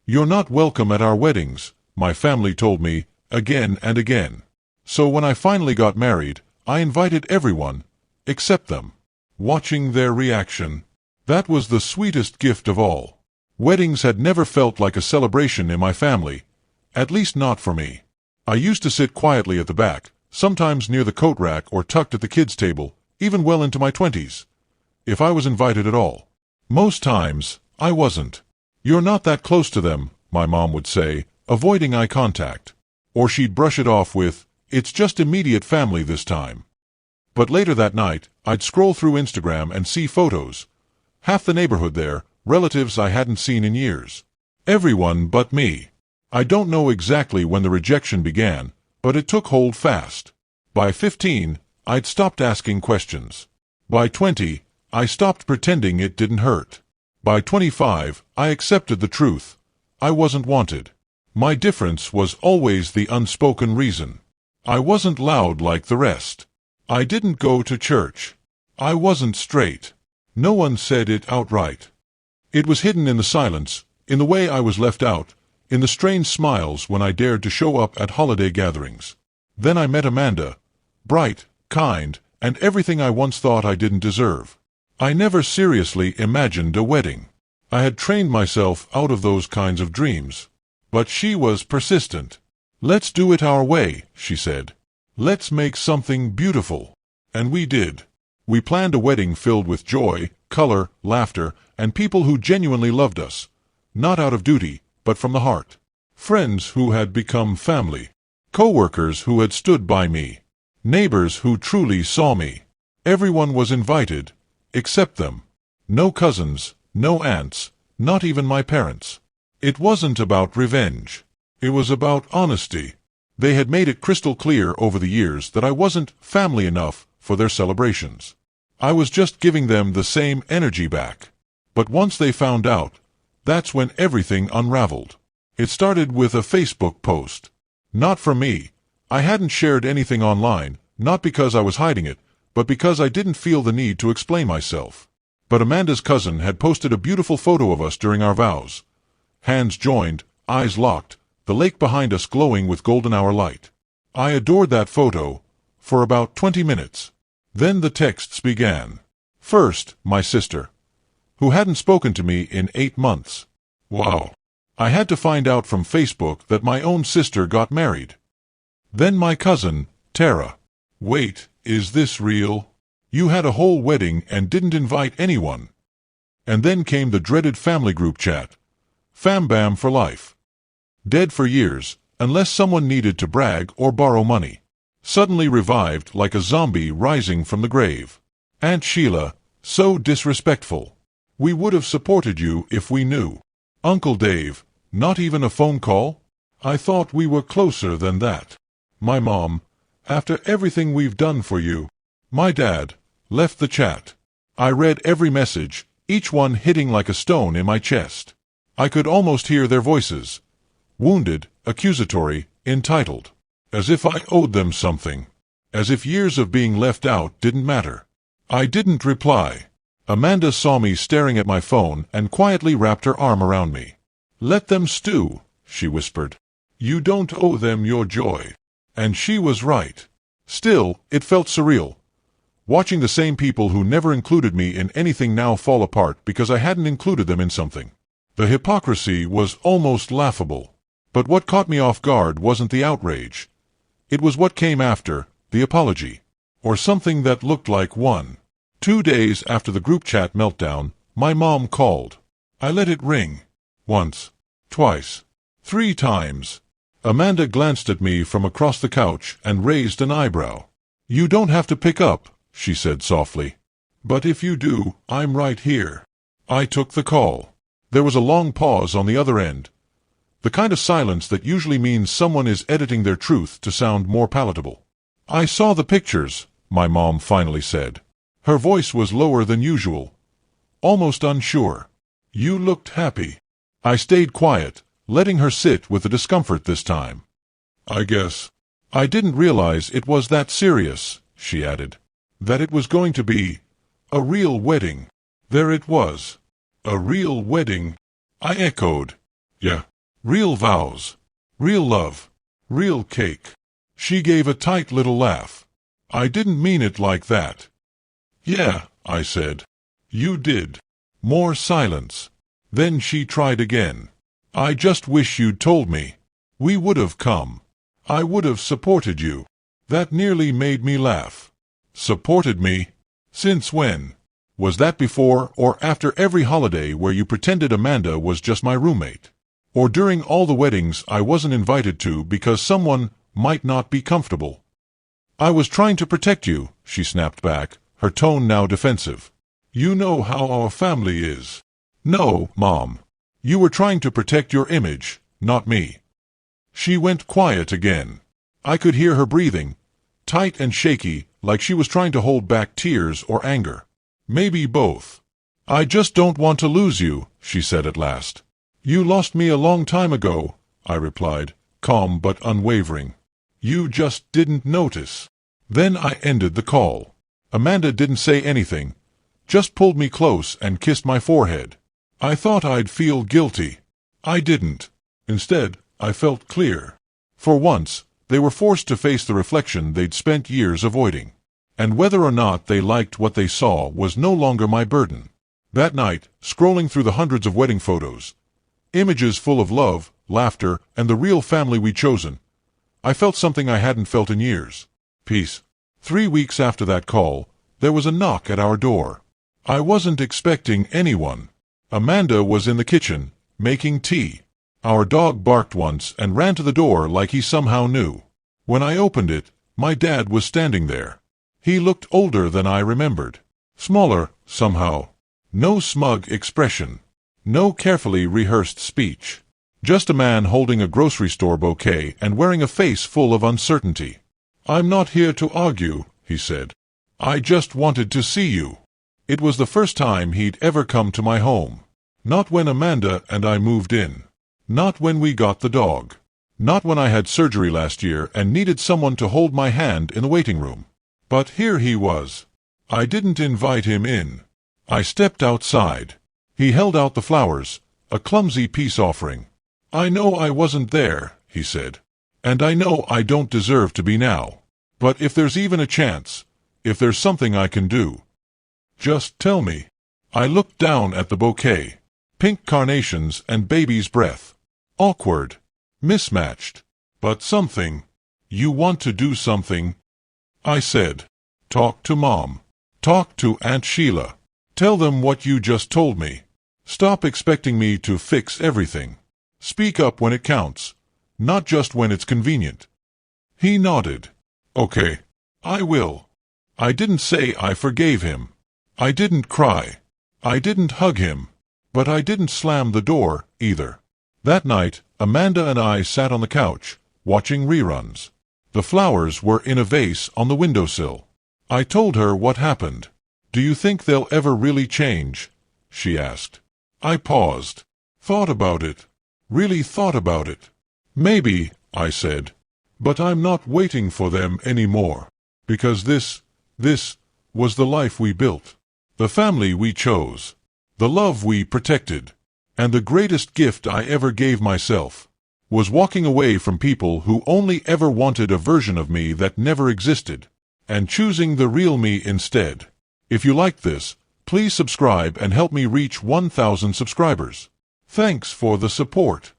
"You're not welcome at our weddings," my family told me, again and again. So when I finally got married, I invited everyone, except them. Watching their reaction, that was the sweetest gift of all. Weddings had never felt like a celebration in my family, at least not for me. I used to sit quietly at the back, sometimes near the coat rack or tucked at the kids' table, even well into my 20s. If I was invited at all. Most times, I wasn't. "You're not that close to them," my mom would say, avoiding eye contact. Or she'd brush it off with, "It's just immediate family this time." But later that night, I'd scroll through Instagram and see photos. Half the neighborhood there, relatives I hadn't seen in years. Everyone but me. I don't know exactly when the rejection began, but it took hold fast. By 15, I'd stopped asking questions. By 20, I stopped pretending it didn't hurt. By 25, I accepted the truth. I wasn't wanted. My difference was always the unspoken reason. I wasn't loud like the rest. I didn't go to church. I wasn't straight. No one said it outright. It was hidden in the silence, in the way I was left out, in the strange smiles when I dared to show up at holiday gatherings. Then I met Amanda. Bright, kind, and everything I once thought I didn't deserve. I never seriously imagined a wedding. I had trained myself out of those kinds of dreams. But she was persistent. "Let's do it our way," she said. "Let's make something beautiful." And we did. We planned a wedding filled with joy, color, laughter, and people who genuinely loved us. Not out of duty, but from the heart. Friends who had become family. Co-workers who had stood by me. Neighbors who truly saw me. Everyone was invited, except them. No cousins, no aunts, not even my parents. It wasn't about revenge. It was about honesty. They had made it crystal clear over the years that I wasn't family enough for their celebrations. I was just giving them the same energy back. But once they found out, that's when everything unraveled. It started with a Facebook post. Not from me. I hadn't shared anything online, not because I was hiding it, but because I didn't feel the need to explain myself. But Amanda's cousin had posted a beautiful photo of us during our vows. Hands joined, eyes locked, the lake behind us glowing with golden hour light. I adored that photo, for about 20 minutes. Then the texts began. First, my sister, who hadn't spoken to me in 8 months. Wow. I had to find out from Facebook that my own sister got married. Then my cousin, Tara. Wait, is this real? You had a whole wedding and didn't invite anyone. And then came the dreaded family group chat. Fam bam for life. Dead for years, unless someone needed to brag or borrow money. Suddenly revived like a zombie rising from the grave. Aunt Sheila, so disrespectful. We would have supported you if we knew. Uncle Dave, not even a phone call? I thought we were closer than that. My mom, after everything we've done for you. My dad, left the chat. I read every message, each one hitting like a stone in my chest. I could almost hear their voices. Wounded, accusatory, entitled. As if I owed them something. As if years of being left out didn't matter. I didn't reply. Amanda saw me staring at my phone and quietly wrapped her arm around me. "Let them stew," she whispered. "You don't owe them your joy." And she was right. Still, it felt surreal. Watching the same people who never included me in anything now fall apart because I hadn't included them in something. The hypocrisy was almost laughable. But what caught me off guard wasn't the outrage. It was what came after, the apology. Or something that looked like one. 2 days after the group chat meltdown, my mom called. I let it ring. Once. Twice. 3 times. Amanda glanced at me from across the couch and raised an eyebrow. "You don't have to pick up," she said softly. "But if you do, I'm right here." I took the call. There was a long pause on the other end. The kind of silence that usually means someone is editing their truth to sound more palatable. "I saw the pictures," my mom finally said. Her voice was lower than usual. Almost unsure. "You looked happy." I stayed quiet, letting her sit with the discomfort this time. "I guess. I didn't realize it was that serious," she added. "That it was going to be a real wedding." There it was. A real wedding. I echoed. "Yeah, Real vows. Real love. Real cake. She gave a tight little laugh. I didn't mean it like that. Yeah, I said. You did. More silence. Then she tried again. I just wish you'd told me. We would have come. I would have supported you. That nearly made me laugh. Supported me? Since when? Was that before or after every holiday where you pretended Amanda was just my roommate? Or during all the weddings I wasn't invited to because someone might not be comfortable? I was trying to protect you, she snapped back, her tone now defensive. You know how our family is. No, Mom. You were trying to protect your image, not me. She went quiet again. I could hear her breathing, tight and shaky, like she was trying to hold back tears or anger. Maybe both. I just don't want to lose you, she said at last. You lost me a long time ago, I replied, calm but unwavering. You just didn't notice. Then I ended the call. Amanda didn't say anything, just pulled me close and kissed my forehead. I thought I'd feel guilty. I didn't. Instead, I felt clear. For once, they were forced to face the reflection they'd spent years avoiding. And whether or not they liked what they saw was no longer my burden. That night, scrolling through the hundreds of wedding photos, images full of love, laughter, and the real family we'd chosen, I felt something I hadn't felt in years. Peace. 3 weeks after that call, there was a knock at our door. I wasn't expecting anyone. Amanda was in the kitchen, making tea. Our dog barked once and ran to the door like he somehow knew. When I opened it, my dad was standing there. He looked older than I remembered. Smaller, somehow. No smug expression. No carefully rehearsed speech. Just a man holding a grocery store bouquet and wearing a face full of uncertainty. I'm not here to argue, he said. I just wanted to see you. It was the first time he'd ever come to my home. Not when Amanda and I moved in. Not when we got the dog. Not when I had surgery last year and needed someone to hold my hand in the waiting room. But here he was. I didn't invite him in. I stepped outside. He held out the flowers, a clumsy peace offering. I know I wasn't there, he said. And I know I don't deserve to be now. But if there's even a chance, if there's something I can do, just tell me. I looked down at the bouquet. Pink carnations and baby's breath. Awkward. Mismatched. But something. You want to do something? I said. Talk to Mom. Talk to Aunt Sheila. Tell them what you just told me. Stop expecting me to fix everything. Speak up when it counts, not just when it's convenient. He nodded. Okay. I will. I didn't say I forgave him. I didn't cry. I didn't hug him. But I didn't slam the door, either. That night, Amanda and I sat on the couch, watching reruns. The flowers were in a vase on the windowsill. I told her what happened. Do you think they'll ever really change? She asked. I paused. Thought about it. Really thought about it. Maybe, I said. But I'm not waiting for them anymore. Because this was the life we built. The family we chose. The love we protected. And the greatest gift I ever gave myself was walking away from people who only ever wanted a version of me that never existed, and choosing the real me instead. If you liked this, please subscribe and help me reach 1,000 subscribers. Thanks for the support.